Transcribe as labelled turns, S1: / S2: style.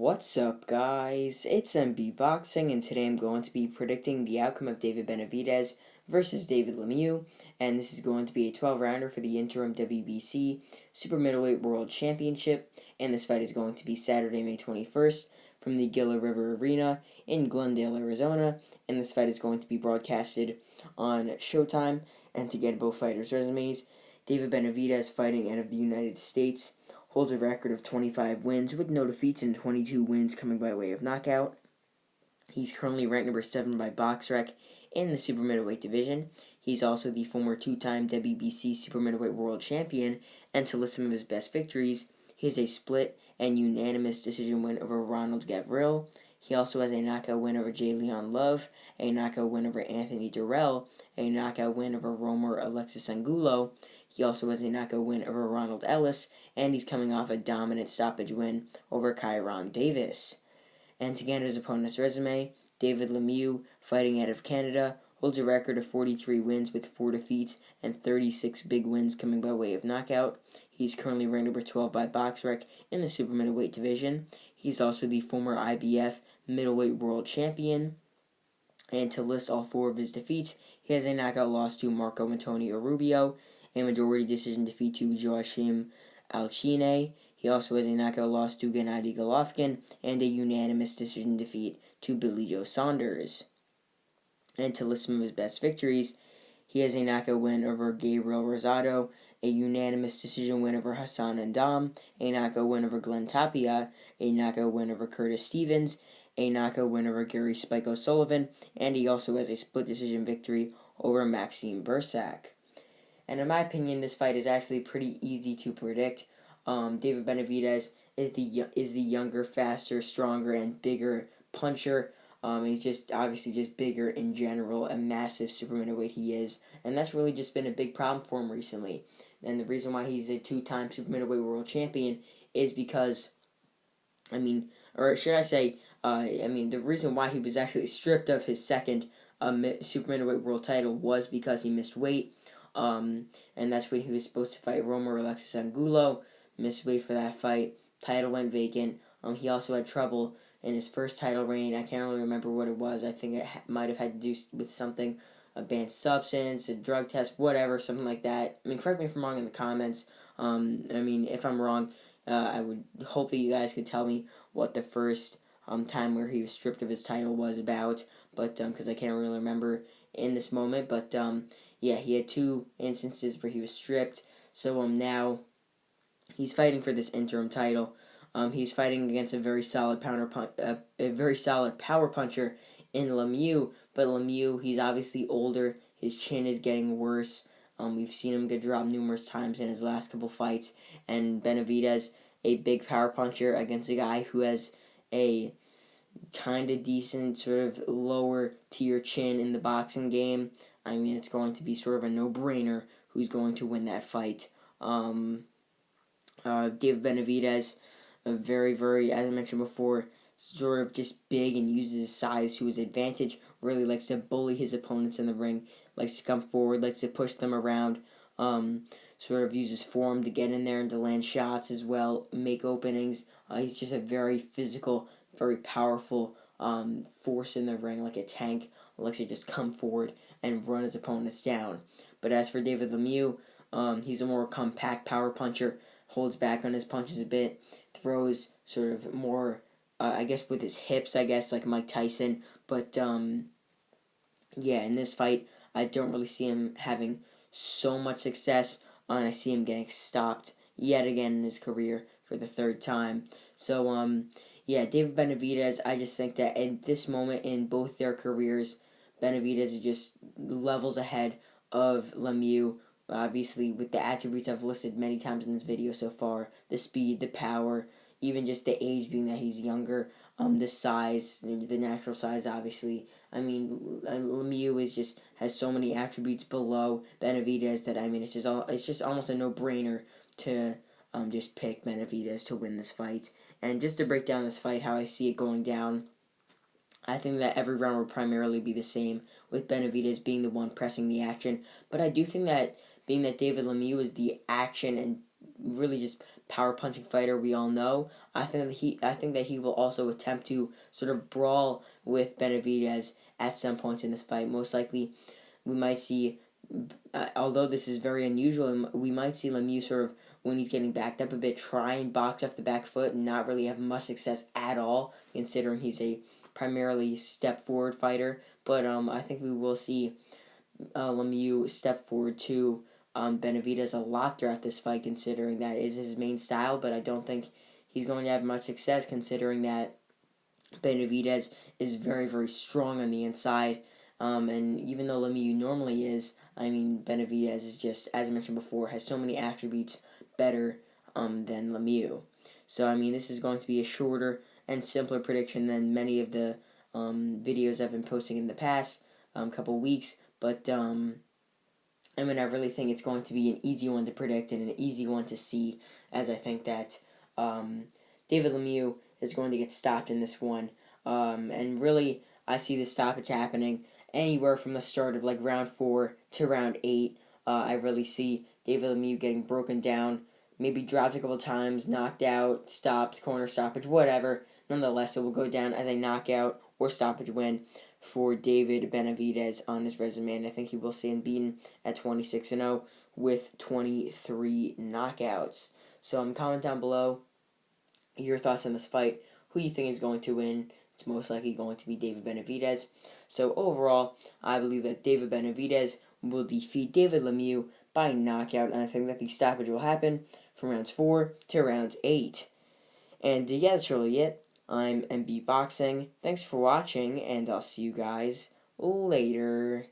S1: What's up, guys? It's MB Boxing, and today I'm going to be predicting the outcome of David Benavidez versus David Lemieux, and this is going to be a 12-rounder for the Interim WBC Super-Middleweight World Championship, and this fight is going to be Saturday, May 21st from the Gila River Arena in Glendale, Arizona, and this fight is going to be broadcasted on Showtime. And to get both fighters' resumes, David Benavidez, fighting out of the United States, holds a record of 25 wins with no defeats and 22 wins coming by way of knockout. He's currently ranked number 7 by BoxRec in the super middleweight division. He's also the former 2-time WBC super middleweight world champion, and to list some of his best victories, he has a split and unanimous decision win over Ronald Gavril. He also has a knockout win over J. Leon Love, a knockout win over Anthony Durrell, a knockout win over Romer Alexis Angulo. He also has a knockout win over Ronald Ellis, and he's coming off a dominant stoppage win over Kyron Davis. And to get his opponent's resume, David Lemieux, fighting out of Canada, holds a record of 43 wins with 4 defeats and 36 big wins coming by way of knockout. He's currently ranked number 12 by BoxRec in the super middleweight division. He's also the former IBF middleweight world champion. And to list all 4 of his defeats, he has a knockout loss to Marco Antonio Rubio, a majority decision defeat to Joachim Alcine. He also has a knockout loss to Gennady Golovkin and a unanimous decision defeat to Billy Joe Saunders. And to list some of his best victories, he has a knockout win over Gabriel Rosado, a unanimous decision win over Hassan Ndam, a knockout win over Glenn Tapia, a knockout win over Curtis Stevens, a knockout win over Gary Spike O'Sullivan, and he also has a split decision victory over Maxime Bursak. And in my opinion, this fight is actually pretty easy to predict. David Benavidez is the younger, faster, stronger, and bigger puncher. He's just obviously just bigger in general, a massive super middleweight he is, and that's really just been a big problem for him recently. And the reason why he's a 2-time super middleweight world champion is because, or should I say, the reason why he was actually stripped of his second super middleweight world title was because he missed weight. And that's when he was supposed to fight Romer Alexis Angulo. Missed weight for that fight. Title went vacant. He also had trouble in his first title reign. I can't really remember what it was. I think it might have had to do with something, a banned substance, a drug test, whatever, something like that. Correct me if I'm wrong in the comments. If I'm wrong, I would hope that you guys could tell me what the first time where he was stripped of his title was about. But because I can't really remember in this moment. But yeah, he had 2 instances where he was stripped. So now he's fighting for this interim title. He's fighting against a very solid power puncher in Lemieux. But Lemieux, he's obviously older. His chin is getting worse. We've seen him get dropped numerous times in his last couple fights. And Benavidez, a big power puncher against a guy who has a kind of decent sort of lower tier chin in the boxing game. It's going to be sort of a no-brainer who's going to win that fight. David Benavidez, very, very, as I mentioned before, sort of just big and uses his size to his advantage, really likes to bully his opponents in the ring, likes to come forward, likes to push them around, sort of uses form to get in there and to land shots as well, make openings. He's just a very physical, very powerful force in the ring, like a tank. Likes to just come forward and run his opponents down. But as for David Lemieux, he's a more compact power puncher, holds back on his punches a bit, throws sort of more, with his hips, like Mike Tyson. But, in this fight, I don't really see him having so much success, and I see him getting stopped yet again in his career for the 3rd time. So, David Benavidez, I just think that at this moment in both their careers, Benavidez is just levels ahead of Lemieux, obviously with the attributes I've listed many times in this video so far, the speed, the power, even just the age being that he's younger, the size, the natural size, obviously. Lemieux has so many attributes below Benavidez that, it's just almost a no-brainer to just pick Benavidez to win this fight. And just to break down this fight, how I see it going down, I think that every round will primarily be the same, with Benavidez being the one pressing the action. But I do think that being that David Lemieux is the action and really just power punching fighter we all know. I think that he will also attempt to sort of brawl with Benavidez at some points in this fight. Most likely, we might see, although this is very unusual, we might see Lemieux sort of, when he's getting backed up a bit, try and box off the back foot and not really have much success at all, considering he's a primarily step forward fighter. But I think we will see Lemieux step forward to Benavidez a lot throughout this fight, considering that is his main style. But I don't think he's going to have much success, considering that Benavidez is very, very strong on the inside. And even though Lemieux normally is, I mean, Benavidez is just, as I mentioned before, has so many attributes better than Lemieux. So, I mean, this is going to be a shorter and simpler prediction than many of the videos I've been posting in the past couple weeks. But, I mean, I really think it's going to be an easy one to predict and an easy one to see, as I think that David Lemieux is going to get stopped in this one. And really, I see the stoppage happening anywhere from the start of like round 4 to round 8. I really see David Lemieux getting broken down, maybe dropped a couple times, knocked out, stopped, corner stoppage, whatever. Nonetheless, it will go down as a knockout or stoppage win for David Benavidez on his resume, and I think he will stay unbeaten at 26-0 with 23 knockouts. So comment down below your thoughts on this fight, who you think is going to win. It's most likely going to be David Benavidez. So overall, I believe that David Benavidez will defeat David Lemieux by knockout, and I think that the stoppage will happen from rounds 4 to rounds 8. And yeah, that's really it. I'm MB Boxing. Thanks for watching, and I'll see you guys later.